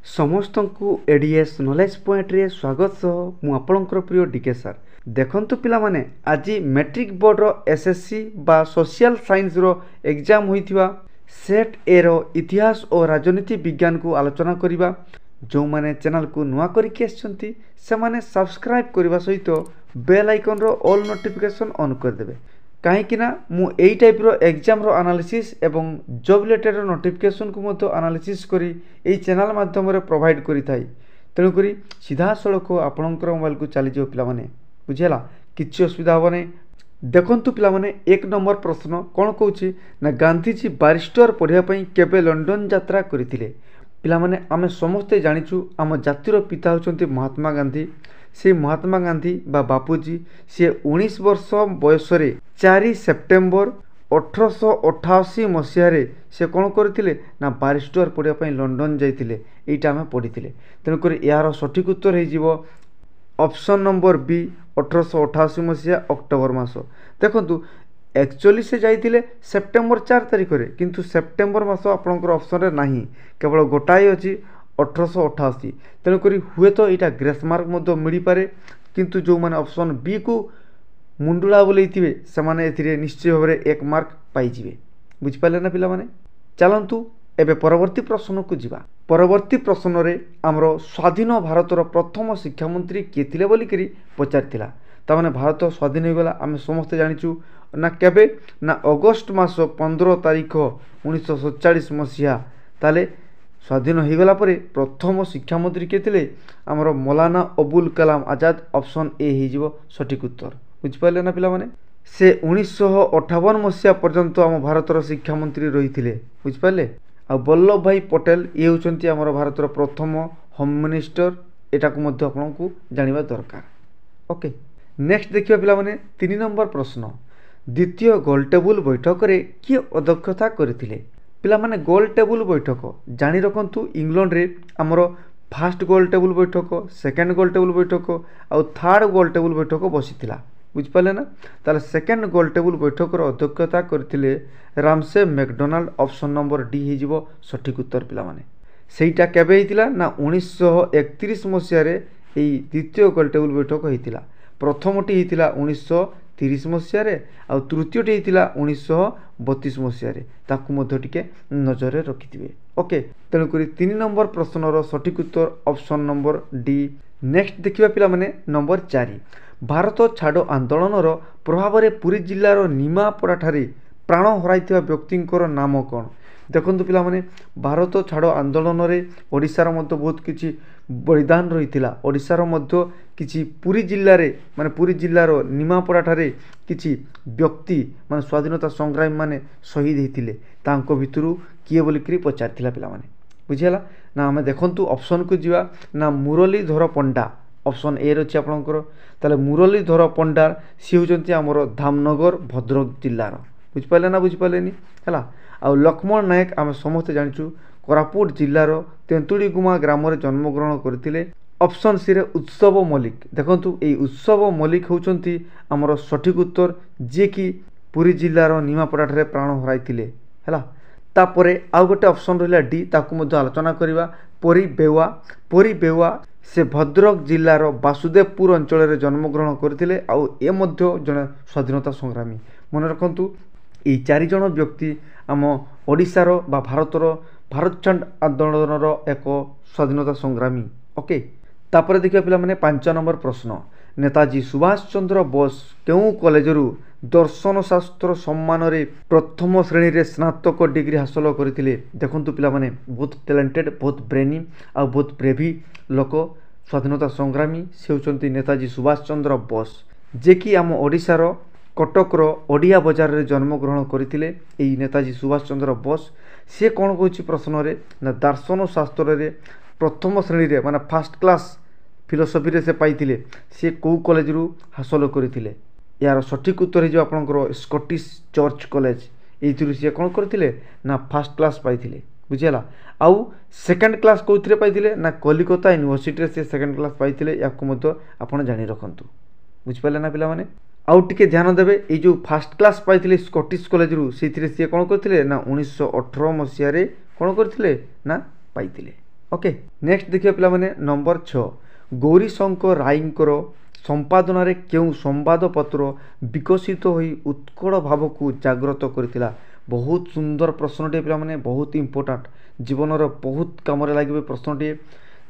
ସମସ୍ତଙ୍କୁ ADS knowledge point रे स्वागत सह मु आपणकर प्रिय डीके सर देखंतु पिला माने आज मैट्रिक बोर्ड रो एसएससी बा सोशल साइंस रो एग्जाम होइथिबा सेट ए रो इतिहास और राजनीति विज्ञान को आलोचना करिबा। जो माने चैनल को नुआ करिके आछंती से माने सब्सक्राइब करिबा सहित बेल आइकन रो ऑल नोटिफिकेशन ऑन कर देबे कहीं ना मु एई टाइप रो एग्जाम रो एनालिसिस एवं जॉब रिलेटेड नोटिफिकेशन को मतो एनालिसिस करी एई चैनल माध्यम रे प्रोवाइड करी थाई। तेणु करी सीधा सड़क आपणकर मोबाइल को चली जाओ पिला माने बुझेला किछि असुविधा हो नै। देखंतु पिला माने एक नंबर प्रश्न कोन कहूछि ना गांधीजी बारिस्टर पढ़िया पई केबे लंडन यात्रा करिथिले। पिला माने आमे समस्ते जानिछु आम जातिर पिता होचंती महात्मा गांधी। से महात्मा गांधी बा बापूजी से 19 वर्ष बयस 4 सेप्टेम्बर 1888 मसीह से कौन करते ना बारिस्टर पढ़ापी लंडन जाइए यहाँ आम पढ़ी। तेणुक यार सठिक उत्तर हो ऑप्शन नंबर बी 1888 मसीहा अक्टोबर मास। देखु एक्चुअली से जाइए सेप्टेम्बर 4 तारिख में किंतु सेप्टेम्बर मास आपंकर ऑप्शन रे नहीं केवल गोटाए अच्छी 1888। तेणुक हुए तो यहाँ ग्रेस मार्क मिल पारे किंतु जो मैंने ऑप्शन बी को मुंडुला बोले से निश्चय भाव में 1 मार्क पाइबे। बुझिपारे ना पिला माने चलतु एबे परवर्ती प्रश्न को जीवा। परवर्ती प्रश्न रे आमर स्वाधीन भारतर प्रथम शिक्षा मंत्री किए थिले बोलिकरी पचारिथिला। तामाने भारत स्वाधीन हो गला आम समस्ते जानिचु ना केबे ना अगस्ट मास 15 तारिख 1947 मसीहा। ताले स्वाधीन हो गला परे प्रथम शिक्षा मंत्री किए थिले आमर मौलाना अबुल कलाम आजाद। ऑप्शन ए हो सठिक उत्तर। बुझिपारे ना पिला माने से 1958 मसीहा पर्यंत आम भारतर शिक्षा मंत्री रही थे। बुझिपारे आ वल्लभ भाई पटेल ये होचंती आमर भारतर प्रथम होम मिनिस्टर। एटा को मध्य आपको जानिबा दरकार। ओके नेक्स्ट देखिबा पिला माने 3 नंबर प्रश्न द्वितीय गोल टेबुल बैठक रे किए अध्यक्षता करथिले। पिला माने गोल टेबुल बैठक जानी रखंतु इंग्लैंड रे आमर फास्ट गोल टेबुल बैठक सेकेंड गोल टेबुल बैठक आउ थर्ड गोल टेबुल बैठक बसीथिला। बुझिपारे ना ताले सेकेंड गोल टेबुल बैठक अध्यक्षता करथिले Ramsay McDonald. Option number D हो सठिक उत्तर पिला माने सेटा केबे हितिला ना 1931 मसीह रे एई द्वितीय गोल टेबुल बैठक हितिला। प्रथमटी हितिला 1930 मसीह रे आ तृतीयटी हितिला 1932 मसीह रे। ताकू मध्य टिके नजर रे रखिथिबे। ओके तेणु करी 3 नंबर प्रश्नर सठिक उत्तर ऑप्शन नंबर डी। नेक्स्ट देखिबा पिला माने नंबर 4 भारत छाड़ो आंदोलन प्रभाव में पुरी जिलार निमापड़ा ठारे प्राण हराइथिबा व्यक्तिंकर नाम कौन। देखंतु पिला माने भारत छाड़ो आंदोलन रे ओडिशार मध्य बहुत किछि बलिदान रहिथिला। ओडिशार मध्य किछि पुरी जिल्ला रे माने पुरी जिल्लार निमापड़ा ठारे किछि व्यक्ति माने स्वाधीनता संग्रामी माने शहीद हेतिले तांको भितरु किए बोलिकरी पचारथिला पिला माने बुझिला ना। आमे देखंतु ऑप्शन को जीवा ना मुरलीधर पंडा। ऑप्शन ए रही आपंकर ताले मुरलीधर पंडा सी होचंती आमर धामनगर भद्रक जिल्लार। बुझिपारे ना बुझिपारे है आ लक्ष्मण नायक आम समस्ते जानिचु कोरापुट जिल्लार तेंतुड़ीगुमा ग्राम में जन्मग्रहण करथिले। ऑप्शन सी रे उत्सव मल्लिक। देखंतु ए उत्सव मल्लिक होचंती आमर सठिक उत्तर जे कि पुरी जिल्लार निमापड़ा ठारे प्राण हराइथिले हैला। तापरे आउ गोटे ऑप्शन रहिला डी ताकू मध्य आलोचना करिवा परी बेवा। परी बेवा से भद्रक जिल्लार वासुदेवपुर अंचल में जन्मग्रहण करथिले आउ ए मध्य जने स्वाधीनता संग्रामी। मन रखंतु ए 4 जन व्यक्ति आम ओडिशार बा भारतर भारत छाड़ आंदोलन एक स्वाधीनता संग्रामी। ओके तापर देखिए पिला माने 5 नंबर प्रश्न नेताजी सुभाष चंद्र बोस केउ कॉलेजरू दर्शन शास्त्र सम्मान रे प्रथम श्रेणी रे स्नातक डिग्री हासिल करथिले। देखंतु पिला माने बहुत टैलेंटेड बहुत ब्रेनी आ बहुत ब्रेवी लोक स्वाधीनता संग्रामी से होचंती नेताजी सुभाष चंद्र बोस जे कि आम ओडिशार कटकर ओडिया बजार रे जन्मग्रहण करथिले। एई नेताजी सुभाष चंद्र बोस से कौन कहछि प्रश्न रे ना दर्शन शास्त्र रे प्रथम श्रेणी रे माने फर्स्ट क्लास फिलोसफी रे से पाइथिले से को कॉलेज रु हासिल करथिले। यार सठिक उत्तर हो आपंकर स्कॉटिश चर्च कॉलेज एथुरु से कौन करथिले ना फर्स्ट क्लास पाइथिले। बुझिला आउ सेकेंड क्लास कौथिरे पाइथिले ना कलिकता यूनिवर्सिटी से सेकेंड क्लास पाइथिले। याकु मध्य आपण जानि रखंतु। बुझिपाले ना पिला माने आउ टिके ध्यान देबे ए जो फर्स्ट क्लास पाइथिले स्कॉटिश कॉलेज रु सेथिरे से कौन करथिले ना 1918 मसीह रे कौन करथिले ना पाइथिले। ओके नेक्स्ट देखिए पिलामाने नंबर 6 गौरीशंकर रायंकर संपादन केउं संवादपत्र विकसित होई उत्कल भाव को जागृत करथिला। बहुत सुंदर प्रश्नटे पिलामाने बहुत इंपोर्टेंट जीवनर बहुत काम लगे प्रश्नटे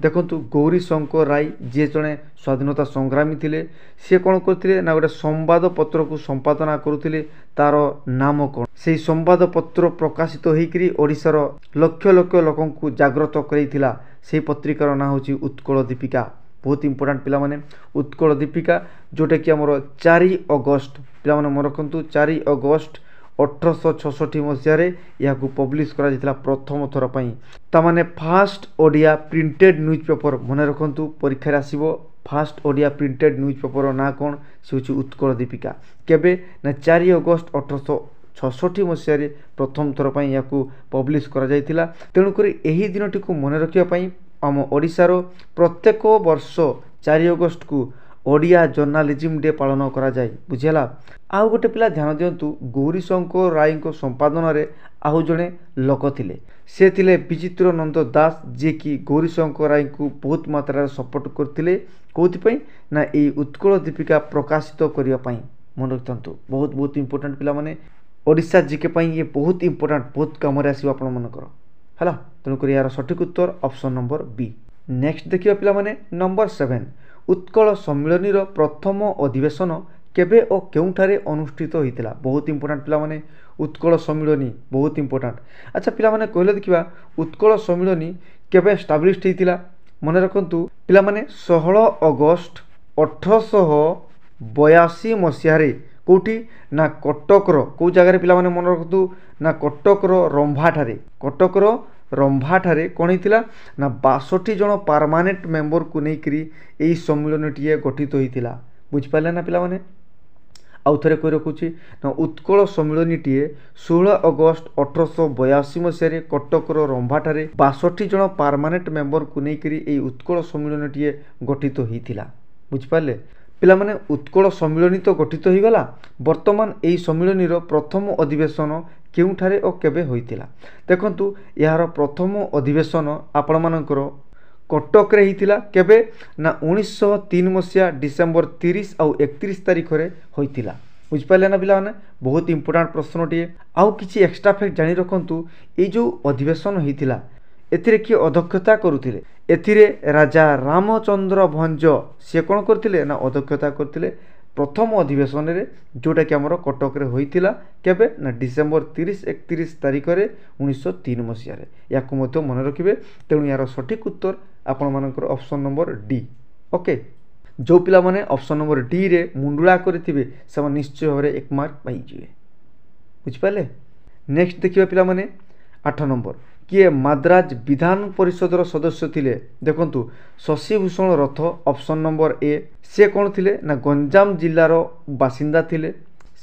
देखु गौरीशंकर राय जी जड़े स्वाधीनता संग्रामी थिले सी कौन करते ना गोटे संवादपत्र को संपादना करुले तार नाम कौन से संवादपत्र प्रकाशित होकर ओडिशार लक्ष लक्ष लोक जागृत करैथिला से पत्रिकार ना हूँ उत्कल दीपिका। बहुत इंपोर्टेंट पिला माने उत्कल दीपिका जोटा कि आमर 4 अगस्ट पिला माने मन रखु 4 अगस्ट 1866 मसीह यह पब्लिश करा प्रथम थर ताने fast Odia printed news paper मन रखु परीक्षा आसो fast Odia printed news paper ना कौन से हूँ उत्कल दीपिका केबे ना 4 अगस्ट 1866 मसीह प्रथम थर यह पब्लिश करा तेणुक यही दिन टी मन रखापी आम ओडिशार प्रत्येक वर्ष 4 अगस्ट को ओडिया जर्नालिज्म डे पालन करा जाए बुझेला। आउ गोटे पिला ध्यान दिंतु गौरीशंकर राय संपादन रे आउ जड़े लोक थिले से थिले विचित्र नंद दास जी की गौरीशंकर राय को बहुत मात्रा सपोर्ट करथिले कोथि ना ये उत्कल दीपिका प्रकाशित करने मन रखु बहुत बहुत इंपोर्टेंट पिला माने ओडिशा जीके ये बहुत इंपोर्टेंट बहुत कम आसो आप मनकर है तेणुक यार सठिक उत्तर ऑप्शन नंबर बी। नेक्स्ट देखिए पिला माने नंबर 7 उत्कल सम्मिलनी प्रथम अधिवेशन केबे और केउठारे अनुष्ठित होइतिला। बहुत इंपोर्टेंट पिला माने उत्कल सम्मिलनी बहुत इंपोर्टेंट। अच्छा पिला माने कहले देखिबा उत्कल सम्मिलनी केबे एस्टाब्लिश्ड होइतिला मन रखंतु पिला माने 16 अगस्त 1882 मसीह रे कोठी ना कटकर को जगह पिला माने मन रखंतु ना कटकर रंभा ठारे कौन होता ना 62 जन परमानेंट मेंबर को लेकर यही सम्मिलन टी गठित होता बुझिपारे ना पिला माने आउ थे कही रखुच्छी ना उत्कल सम्मिलनी टी 16 अगस्त 1882 मसीह कटकर रंभा ठारे 62 जन परमानेंट मेंबर को लेकर यही उत्कल सम्मिलन टी गठित होता बुझिपारे पिला माने उत्कल सम्मिलनी तो गठित हो गला वर्तमान यही सम्मिलनी प्रथम अधिवेशन केउठारे और केबे होइतिला देखंतु यार प्रथम अधिवेशन आपण मानकर कटक रे हितिला केबे ना 1903 मसीहा डिसेंबर 30 आउ 31 तारीख रे होइतिला बुझिपाले ना पिला माने बहुत इंपोर्टेंट प्रश्नटी आउ किछि एक्स्ट्रा फैक्ट जानि रखंतु ए जो अधिवेशन होइतिला एथिरे कि अध्यक्षता करुथिले एथिरे राजा रामचंद्र भंज से कौन करथिले ना अध्यक्षता करथिले प्रथम अधिवेशन रे जोटा कि आमर कटक रे होइतिला केबे ना डिसेंबर 30-31 तारीख रे 1903 मसीह रे याकु मध्य मन रखिबे तेणु यार सठिक उत्तर आपण मानकर ऑप्शन नंबर डी। ओके जो पिला माने ऑप्शन नंबर डी रे मुंडुला करथिबे से निश्चय भाव 1 मार्क पाई जिवे बुझिपाले। नेक्स्ट देखिबा पिला माने 8 नंबर किए माद्राज विधान परिषद सदस्य थिले देखंतु शशिभूषण रथ ऑप्शन नंबर ए से कौन थिले ना गंजाम जिल्लार बासिंदा थिले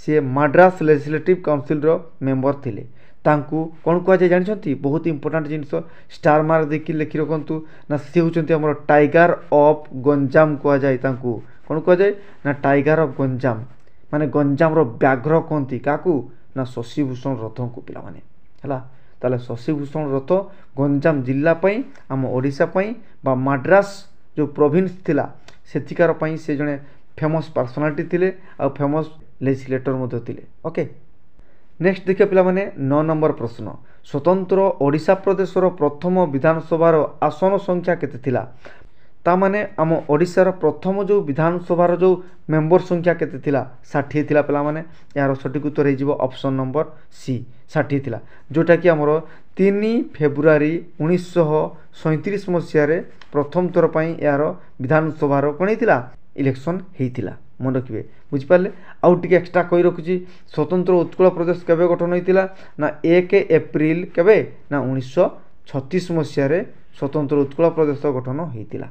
से माड्रास लेजिस्लेटिव काउंसिल मेंबर थिले तांकू कौन कह जाए जानछंती बहुत इंपोर्टेंट जिनस स्टार मार्क देखि लिखि रखंतु ना से होचंती हमर टाइगर ऑफ गंजाम कह जाए तांकू कौन कह जाए ना टाइगर ऑफ गंजाम माने गंजाम रो व्याघ्र कहंती काकू ना शशिभूषण रथ को पिला माने हला ताले शशिभूषण रथ गंजाम जिला पई आम ओडिशा पई बा माड्रास जो प्रोविंस थिला सेथिकार पई से जने फेमस पर्सनालिटी थिले आ फेमस लेजिस्लेटर मध्य थिले। ओके नेक्स्ट देखिए पिला माने 9 नंबर प्रश्न स्वतंत्र ओडिशा प्रदेशर प्रथम विधानसभार आसन संख्या केते थिला ता माने आम ओडिशार प्रथम जो विधानसभार जो मेंबर संख्या केते थिला 60 थिला पिला माने यार सठिक उत्तर हे जिवो ऑप्शन नंबर सी 60 थिला जोटा कि हमर 3 फेब्रुआरी 1937 मसीह रे प्रथम थर पई यार विधानसभार कोन हेतिला इलेक्शन हेतिला मन रखिबे बुझिपारे। आउ टिके एक्स्ट्रा कहि रखुची स्वतंत्र उत्कल प्रदेश केबे गठन होइतिला ना 1 एप्रिल केबे ना 1936 मसीह रे स्वतंत्र उत्कल प्रदेश गठन होइतिला।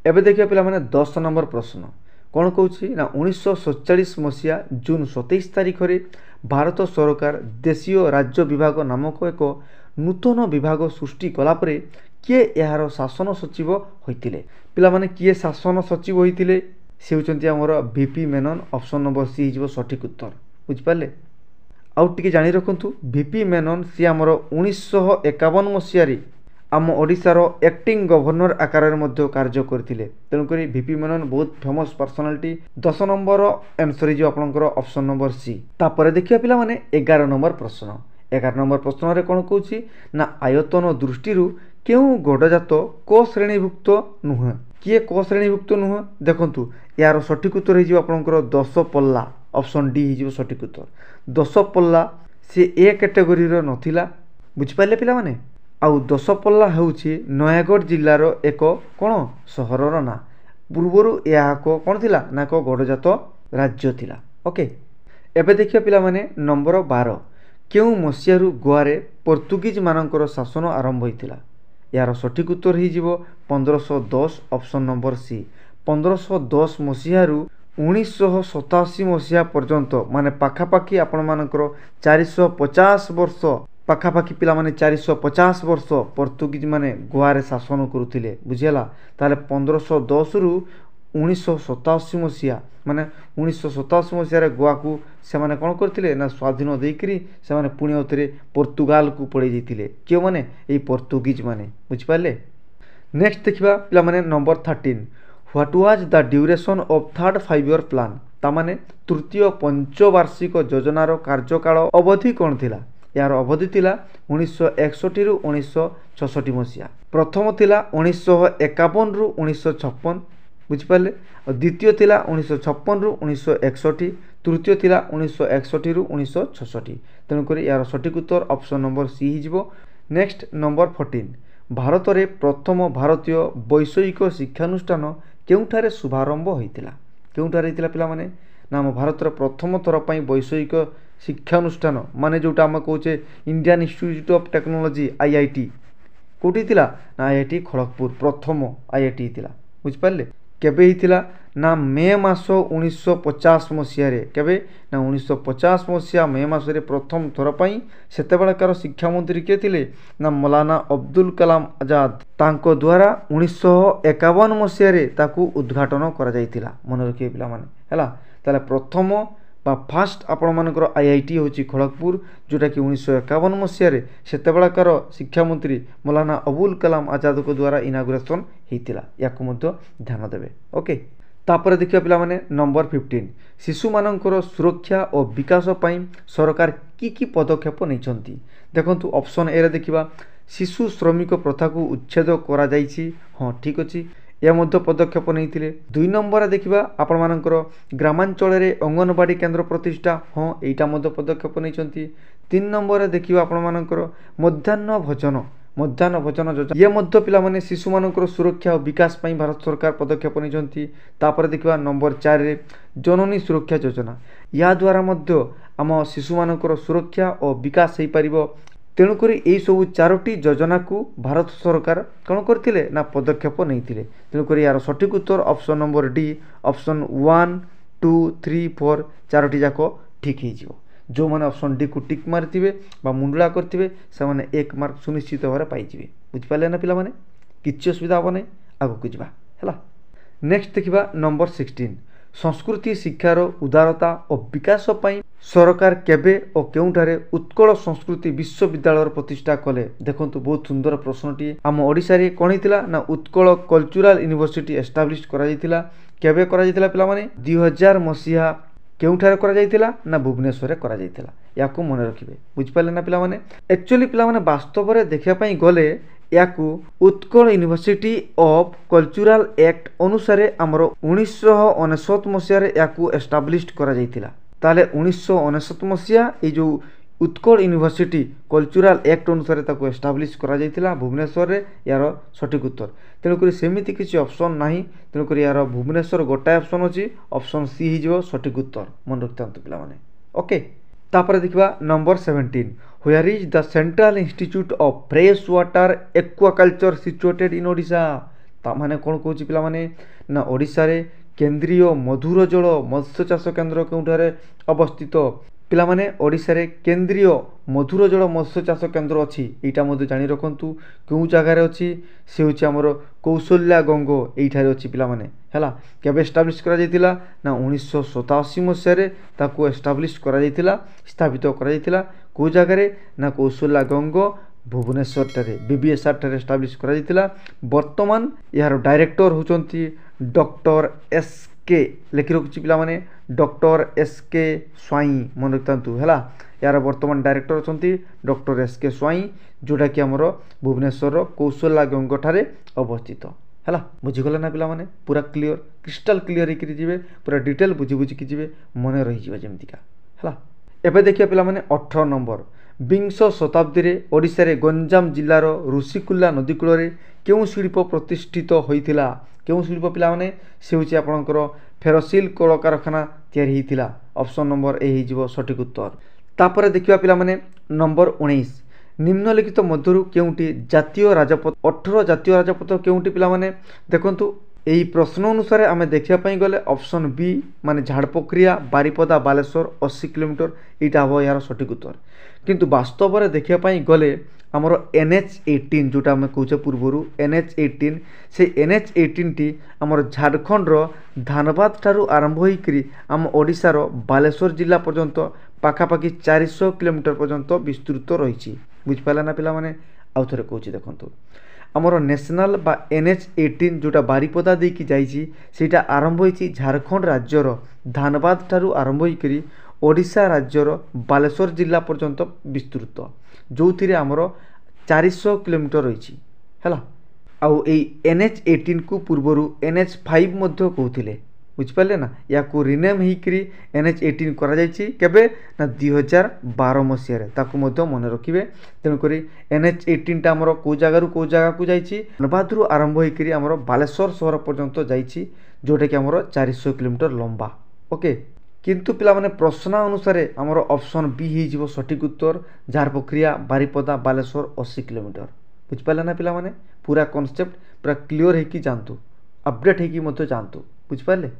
एबे देखिए पिला माने 10 नंबर प्रश्न कौन कहूँ ना 1947 मसीहा जून 27 तारीख रे भारत सरकार देशीय राज्य विभाग नामक एक नूतन विभाग सृष्टि कलापरे किए यार शासन सचिव होइतिले पिला माने किए शासन सचिव होइतिले से होचंती हमर V P Menon option number C हिजबो सठिक उत्तर बुझिपाले। आउ टिके जानि रखंतु वीपी मेनन सी हमर 1951 मसीह रे आम ओडिशार एक्टिंग गवर्नर आकार में कार्य करते तेणुक वीपी मेनन बहुत फेमस पर्सनालिटी 10 नंबर आंसर हो आपंकर ऑप्शन नंबर सी। तापर देखिए पिला माने 11 नंबर प्रश्न 11 नंबर प्रश्न कौन कौन ना आयतन दृष्टि क्यों गडजात क श्रेणीभुक्त नुह किए क श्रेणीभुक्त नुह देखु यार सठिक उत्तर हो आपंकर 10 पल्ला ऑप्शन डी हो सठिक उत्तर 10 पल्ला सी ए कैटेगोरी नथिला बुझिपारे पिला माने आउ 10 पल्ला होउछि नयागढ़ जिल्लार एक कौन सहरर ना पूर्वर यह कौन थिला ना एक गडजात राज्य थिला। ओके एबे देखिए पिला माने नंबर 12 क्यों मसीहारू गोआरे पोर्तुगीज मानकर शासन आरंभ होइतिला यार सठिक उत्तर हो 1510 ऑप्शन नंबर सी 1510 मसीहारू 1987 मसीहा पर्यंत माने पाखापाखि आपण मानकर 450 वर्ष पाखापाखि पिला माने 450 वर्ष पोर्तुगीज माने गोआरे शासन करुथिले बुझिला ताले 1510 रु 1987 मसीहा माने 1987 मसीहा गोवा को से माने कौन करथिले ना स्वाधीन देकरी से माने पुणी उतरे पोर्तुगाल को पड़े जाइतिले क्यों माने ए पोर्तुगीज माने बुझिपारले। नेक्स्ट देखिबा पिला माने number 13 what was the duration of third 5 year plan तामाने तृतीय पंचवार्षिक योजनार कार्यकाल अवधि कौन थिला यार अवधि थिला 1961 रु 1966 मसीहा प्रथम थिला 1951 रु 1956 बुझिपारे द्वितीय थिला 1956 रु 1961 तृतीय थिला 1961 रु 1966 तेणुक यार सठिक उत्तर ऑप्शन नंबर सी हो। नेक्स्ट नंबर 14 भारत रे प्रथम भारतीय वैषयिक शिक्षानुष्ठान केउठारे शुभारंभ होइतिला केउठारे होइतिला पिला माने ना आम भारतर प्रथम थर पई वैषयिक शिक्षानुष्ठान माने जोटा आम कहचे Indian Institute of Technology IIT कोठी थिला ना आईआईटी खड़गपुर प्रथम आईआईटी थिला बुझिपारले केबे हिथिला ना मे मास 1950 मसीह केबे ना 1950 मसीहा मे मास प्रथम थर पई सेतेबेलकार शिक्षा मंत्री के थिले ना मौलाना अब्दुल कलाम आजाद तांको द्वारा 1951 मसीह ताकू उद्घाटन करा जायतिला मन रखिए पिला माने हैला ताले प्रथम बा फास्ट आपण मानकर आईआईटी होची खड़गपुर जोटा कि 1951 मसीह सेतेबेलकार शिक्षा मंत्री मौलाना अबुल कलाम आजाद को द्वारा इनागुरेशन होइतिला याकु मध्य ध्यान देबे। ओके तापर देखिए पिला माने नंबर 15 शिशु मानकर सुरक्षा और विकास पई सरकार की पदक्षेप नैछंती देखंतु ऑप्शन ए रे देखिबा शिशु श्रमिक प्रथा को उच्छेद करा जायछि हां ठीक अछि या मध्य पदक्षेप नहीं 2 नंबर देखिबा आपण मानकर ग्रामांचल रे अंगनवाड़ी केन्द्र प्रतिष्ठा हाँ एटा मध्य पदक्षेप नहीं 3 नंबर देखिबा आपण मानकर मध्याह्न भोजन योजना ये मध्य पिला माने शिशु मानकर सुरक्षा और विकास पई भारत सरकार पदक्षेप नहीं तापर देखिबा नंबर 4 रे जननी सुरक्षा योजना या द्वारा मध्य आम शिशु मानकर सुरक्षा और विकास हो पारिबो तेणुक यही सब 4टी योजना को भारत सरकार कौन करथिले ना पदक्षेप नहीं तेणुक यार सठिक उत्तर ऑप्शन नंबर डी ऑप्शन 1 2 3 4 4टी जाक ठीक हो जो मैंने ऑप्शन डी को टिक मारिथिबे बा मुंडला करथिबे से माने 1 मार्क सुनिश्चित भाव पाइजिबे बुझिपाले ना पिला माने किछि असुविधा हो नै आगु को जिबा हैला। नेक्स्ट देखिबा नंबर 16 संस्कृति शिक्षार उदारता और विकास पई सरकार केबे और केउठारे उत्कल संस्कृति विश्वविद्यालय प्रतिष्ठा कले देखंतु बहुत सुंदर प्रश्नटी आम ओडिसा रे कोन हितिला ना उत्कल कल्चरल यूनिवर्सिटी एस्टाब्लिश करा जायतिला केबे करा जायतिला पिला माने 2000 मसीहा केउठारे करा जायतिला ना भुवनेश्वर रे करा जायतिला याकू मन रखिबे बुझिपाले ना पिला माने एक्चुअली पिला माने वास्तव रे देखिया पई गले याकू Utkal university of cultural act अनुसार आमर 1959 मसीह याकू एस्टाब्लिश करा जायतिला ताले 1959 मसीहा ये जो उत्कल यूनिवर्सिटी कल्चरल एक्ट अनुसार ताकू एस्टाब्लिश करा जायतिला भुवनेश्वर रे यार सठिक उत्तर तेणुक सेमिति किसी ऑप्शन नाही तेणुक यार भुवनेश्वर गोटाए ऑप्शन अछि ऑप्शन सी हिजो सठिक उत्तर मन रखिथांतु पिला माने। ओके तापर देखिबा number 17 where is the central institute of fresh water aquaculture situated in Odisha ता माने कोन कहूची पिला माने ना ओडिशा रे केंद्रीय मधुर जल मत्स्य चाष केन्द्र केउठारे अवस्थित पिला माने ओडिशा रे केंद्रीय मधुर जल मत्स्य चाष केन्द्र अछि एटा मधु जानि रखंतु केउ जगह रे अछि से होछि हमर कौशल्या गंगो एठारे अछि पिला माने हैला केबे एस्टाब्लिश करा जायतिला ना 1987 मसीह रे ताको एस्टाब्लिश करा जायतिला स्थापित करा जायतिला को जगह रे ना कौशल्या गंगो भुवनेश्वर बीबीएसआर ठारे एस्टाब्लिश करा जाइतिला। वर्तमान यार डायरेक्टर होचंती डॉक्टर एस के लिखि रखुची पिला माने डॉक्टर एस के स्वाई मन रखतांतु हैला। यार वर्तमान डायरेक्टर होचंती डॉक्टर एस के स्वाई जोटा कि हमरो भुवनेश्वर कौशल्या गंग ठारे अवस्थित हैला। बुझीगला ना पिला माने पूरा क्लियर क्रिस्टल क्लियर होकर जीवे पूरा डिटेल बुझी बुझी कि जीवे मन रही जीवे जेमतिका हैला। एबे देखिया पिला माने 18 नंबर विंश शताब्दी रे ओडिशा रे गंजाम जिल्लार ऋषिकुल्ला नदी कूल रे केउ शिल्प प्रतिष्ठित होइतिला। केउ शिल्प पिला माने से होची आपणकर फेरोसिल कल कारखाना तयारी होइतिला। ऑप्शन नंबर ए ही जीवो सठिक उत्तर। तापरे देखिया पिला माने नंबर 19 निम्नलिखित मध्यरु केउटी जातीय राजपथ 18 जातीय राजपथ केउटी पिला माने देखंतु एही प्रश्न अनुसार आमे देखिया पई गले ऑप्शन बी माने झाड़पोखरिया बारिपदा बालेश्वर 80 किलोमीटर एटा हो यार सठिक उत्तर। किंतु वास्तव रे देखिया पई गले हमर NH18 जोटा आमे कहूचे पूर्वरु NH18 से NH18 टी हमर झारखंड रो धानबाद ठारू आरंभ होई करी हम ओडिसा रो बालेश्वर जिल्ला पर्यंत पाखापाखि 400 किलोमीटर पर्यंत विस्तृत रही। बुझ पाला ना पिला माने आउ थरे कहूची देखंतु हमर नेशनल बा NH18 जोटा बारिपदा दे की जाईची सेटा आरंभ होईची झारखंड राज्य रो धानबाद ठारू आरंभ होई करी ओडिशा राज्य रो बालेश्वर जिल्ला पर्यंत विस्तृत जो थिरे हमर 400 किलोमीटर रही हैला। आउ ए NH18 को पूर्वरु NH5 मध्य कहउथिले बुझिपाले ना या को रिनेम ही करी NH18 करा जायछि केबे ना 2012 मसिया रे ताकू मध्य मन रखिबे। तेनु करी NH18 टा हमर को जागा को जायछि धनबादरु आरंभ होई करी हमर बालेश्वर शहर पर्यंत जायछि जोटा कि हमर 400 किलोमीटर लंबा। ओके किंतु पिला माने प्रश्न अनुसार हमर ऑप्शन बी ही जीवो सठिक उत्तर झारपोखरिया बारिपदा बालेश्वर 80 किलोमीटर। बुझ पाला ना पिला माने पूरा कांसेप्ट पूरा क्लियर है कि जानतु अपडेट है कि मतो जानतु बुझ पाले।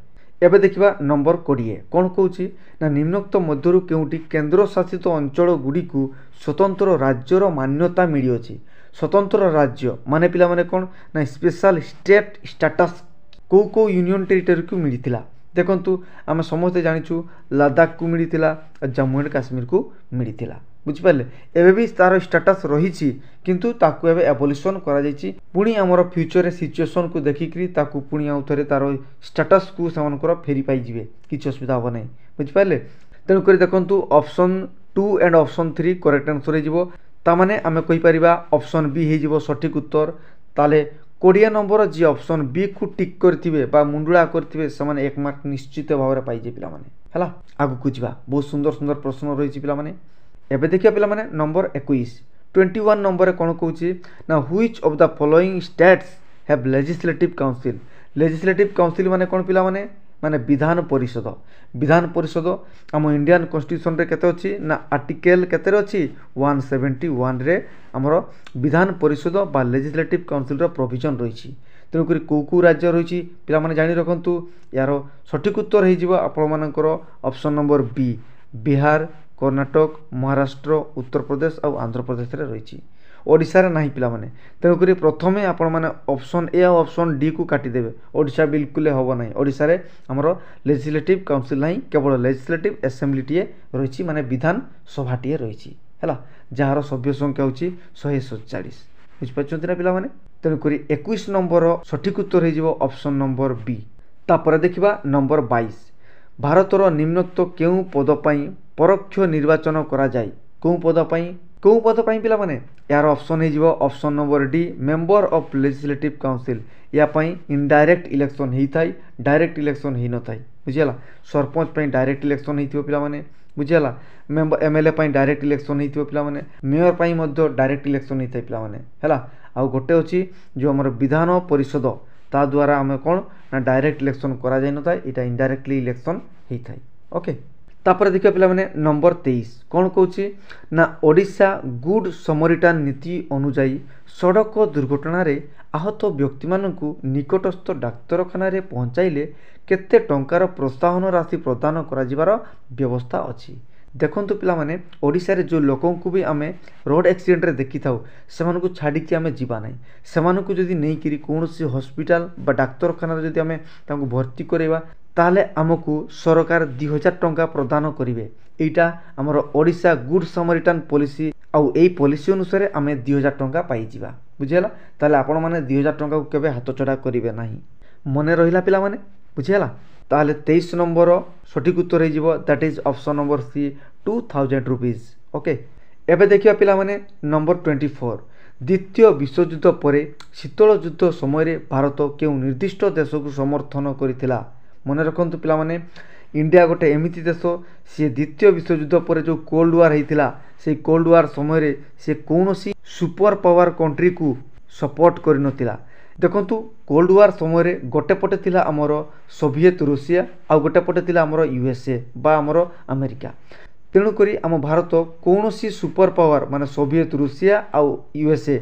एबे देखिबा नंबर 20 कोन कहूची ना निम्नोक्त मध्यरु केउटी केंद्र शासित अंचल गुडी को स्वतंत्र राज्यर मान्यता मिली अछि। स्वतंत्र राज्य माने पिला माने कोन ना स्पेशल स्टेट स्टेटस को यूनियन टेरिटरी को मिलिथिला। देखंतु आम समस्ते जानिछु लद्दाख को मिलिथिला जम्मू एंड काश्मीर को मिलिथिला बुझ पाले। एबे भी तार स्टेटस रहिछि किंतु ताकू एबे एबोलिशन करा जायछि पुणी हमर फ्यूचर सिचुएशन को देखि करी ताकू पुणी आउ थरे तार स्टेटस को सामानकर फेरी पाई जिवे किछ असुविधा हो नै बुझ पाले। तेनु करी देखंतु option 2 and option 3 correct answer हे जिवो ता माने आमे कहि परिबा ऑप्शन बी हे जिवो सठिक उत्तर। ताले 20 नंबर जी ऑप्शन बी को टिक करथिबे बा मुंडुळा करथिबे समान एक मार्क निश्चित भाव रे पाई जे पिला माने हला। आगु को जिबा बहुत सुंदर सुंदर प्रश्न रहिछि पिला माने। एबे देखिया पिला माने नंबर 21 नंबर कोन कहूछि ना which of the following states have legislative council. Legislative council माने कोन पिला माने माने विधान परिषद। विधान परिषद हम इंडियन कॉन्स्टिट्यूशन रे केते अछि ना आर्टिकल केते रे अछि 171 रे हमरो विधान परिषद बा लेजिस्लेटिव काउंसिल रो प्रोविजन रहिछि। तेनु करी को राज्य रहिछि पिला माने जानि रखंतु यारो सठिक उत्तर हे जिवो आपण मानकर option number B Bihar Karnataka Maharashtra Uttar Pradesh और आंध्र प्रदेश रे रहिछि ओडिसा रे नाही पिला माने। तेनु करी प्रथमे आपण माने ऑप्शन ए और ऑप्शन डी को काटी देबे ओडिसा बिल्कुल होबो नाही। ओडिसा रे हमरो लेजिस्लेटिव काउंसिल नाही केवल लेजिस्लेटिव असेंबली टिए रहिछि माने विधान सभा टिए रहिछि हैला जहार सभ्य संख्या होछि 147 बुझ पाछथि ना पिला माने। तेनु करी 21 नंबर सठिक उत्तर हे जिवो ऑप्शन नंबर बी। तापर देखिबा नंबर 22 भारतर निम्नोक्त केउ पद पई परोक्ष निर्वाचन करा जाय को पद पई पिला माने यार ऑप्शन हे जिवो option number D member of legislative council. या पई इनडायरेक्ट इलेक्शन हेई थाई डायरेक्ट इलेक्शन हेई न थाई बुझियाला। सरपंच पई डायरेक्ट इलेक्शन हेई थिबो पिला माने बुझियाला। मेंबर एमएलए पई डायरेक्ट इलेक्शन हेई थिबो पिला माने मेयर पई मध्य डायरेक्ट इलेक्शन हेई थाई पिला माने हैला। आ गोटे अछि जो हमर विधान परिषद ता द्वारा हमें कोन ना डायरेक्ट इलेक्शन करा जाय न थाई एटा इनडायरेक्टली इलेक्शन हेई थाई। ओके तापर देखिए पिला माने नंबर 23 कोन कहूछि ना ओडिशा गुड समरिटान नीति अनुसार सड़क दुर्घटना रे आहत व्यक्ति मानकु निकटस्थ डाक्तरखाना रे पहुंचाइले केते टंकार प्रोत्साहन राशि प्रदान करा जिवार व्यवस्था अछि। देखंतु पिला माने ओडिशा रे जो लोकों को भी आमे रोड एक्सीडेंट रे देखि थाउ सेमान को छाडी कि आमे जीवा नै सेमान को जदी नै करी कोनोसी हॉस्पिटल बा डाक्तरखाना रे जदी आमे तांको भर्ती करेबा ताले आमको सरकार 2000 टंका प्रदान करिवे। एटा हमर ओडिशा गुड समरिटान पॉलिसी आउ एई पॉलिसी अनुसार आम 2000 टंका पाइजिबा बुझीगला। ताले आपण माने 2000 टंका को केबे हाथ चढ़ा करिवे नाही। मने रहिला पिला माने बुझीगला। ताले 23 नंबर सठिक उत्तर हो जिवो that is option number C 2000 rupees. Okay एबे देखिया पिला माने नंबर 24 द्वितीय विश्वयुद्ध पर शीतल युद्ध समय भारत केउ निर्दिष्ट देश को समर्थन करथिला। मने रखंतु पिला माने इंडिया गोटे एमिति देश सी द्वितीय विश्वयुद्ध पर जो कोल्ड वार होता से कोल्ड वार समय से कौन सुपर पावर कंट्री को सपोर्ट कर नथिला। देखंतु कोल्ड वार समय गोटे पटे थिला आमर सोवियत रूसिया आ गोटे पटे थिला आमर यूएसए बा आमर अमेरिका। तेणुकरी आम भारत कौन सुपर पावर माने सोवियत रूसिया आउ यूएसए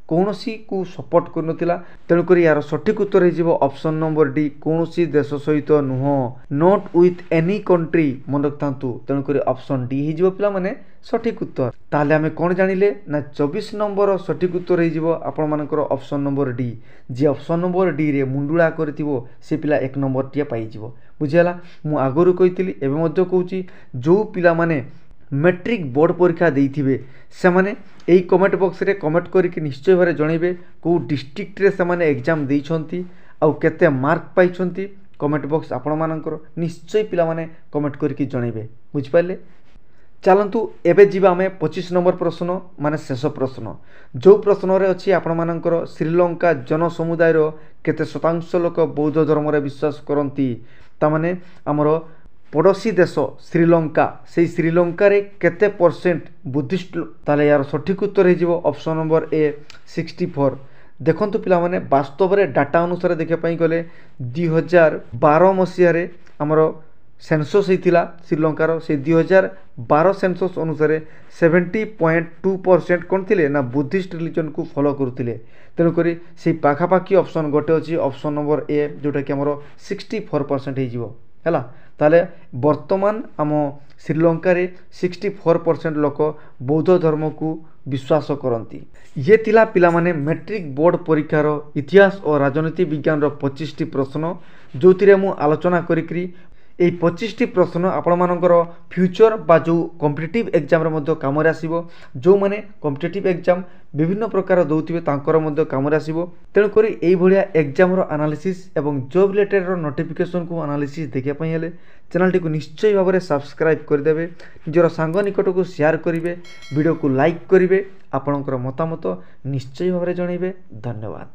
कौन को सपोर्ट कर नथिला। तेणुकरी यार सठिक उत्तर हो ऑप्शन नंबर डी कौन देश सहित नुह नॉट विथ एनी कंट्री मन रखु। तेणुकरी ऑप्शन डी हो पिला माने सठिक उत्तर। ताले आमे कौन जानिले ना 24 नंबर सठिक उत्तर हो आपण मानकर ऑप्शन नंबर डी। जे ऑप्शन नंबर डी रे मुंडुला करथिबो से पिला 1 नंबर टिया पाइजिवो बुझियाला। मु आगरु कहितली एबे मध्ये कहूची जो पिला माने मैट्रिक बोर्ड परीक्षा देइथिबे से माने एई कमेंट बॉक्स रे कमेंट करके निश्चय भारे जणैबे को डिस्ट्रिक्ट रे से माने एग्जाम देइछंती आउ केते मार्क पाइछंती। कमेंट बॉक्स आपण मानकर निश्चय पिला माने कमेंट करके जणैबे बुझ पाइले। चलतु एबे जीवा आमे 25 नंबर प्रश्न माने शेष प्रश्न जो प्रश्न रे अछि आपण मानकर श्रीलंका जन समुदाय रो केते शतांश लोक बौद्ध धर्म रे विश्वास करंती। ता माने हमरो पड़ोसी देश श्रीलंका से श्रीलंका रे केते परसेंट बुद्धिस्ट ताले यार सठिक उत्तर हो ऑप्शन नंबर ए 64। देखंतु पिला माने वास्तव रे डाटा अनुसार देखे पई गले 2012 मसिया रे हमरो सेंसस होइतिला श्रीलंकार से 2012 सेंसस अनुसार 70.2% कौन थिले ना बुद्धिस्ट रिलीजन को फॉलो करुथिले। तेणुकरी से पाखापाखी ऑप्शन गोटे अच्छी ऑप्शन नंबर ए जोटा कि हमरो 64% हो जिवो हैला। ताले वर्तमान आम श्रीलंका रे 64% लोक बौद्ध धर्म को विश्वास करती। ये थिला पिला माने मैट्रिक बोर्ड परीक्षार इतिहास और राजनीति विज्ञान 25 प्रश्न जो मु आलोचना करी। এই 25টি प्रश्न आपण मानकर फ्यूचर बा जो कॉम्पिटिटिव एग्जाम रे मध्य काम रे आसीबो। जो माने कॉम्पिटिटिव एग्जाम विभिन्न प्रकार दउथिबे तांकर मध्य काम रे आसीबो। तेणु करी एई भलिया एग्जाम रो एनालिसिस एवं जॉब रिलेटेड रो नोटिफिकेशन को एनालिसिस देखिया पई हेले चैनल टी को निश्चय भाव में सब्सक्राइब कर देबे। निजर सांग निकट को शेयर करिवे, वीडियो को लाइक करिवे, आपणकर मतामत निश्चय भाव में जणैबे। धन्यवाद।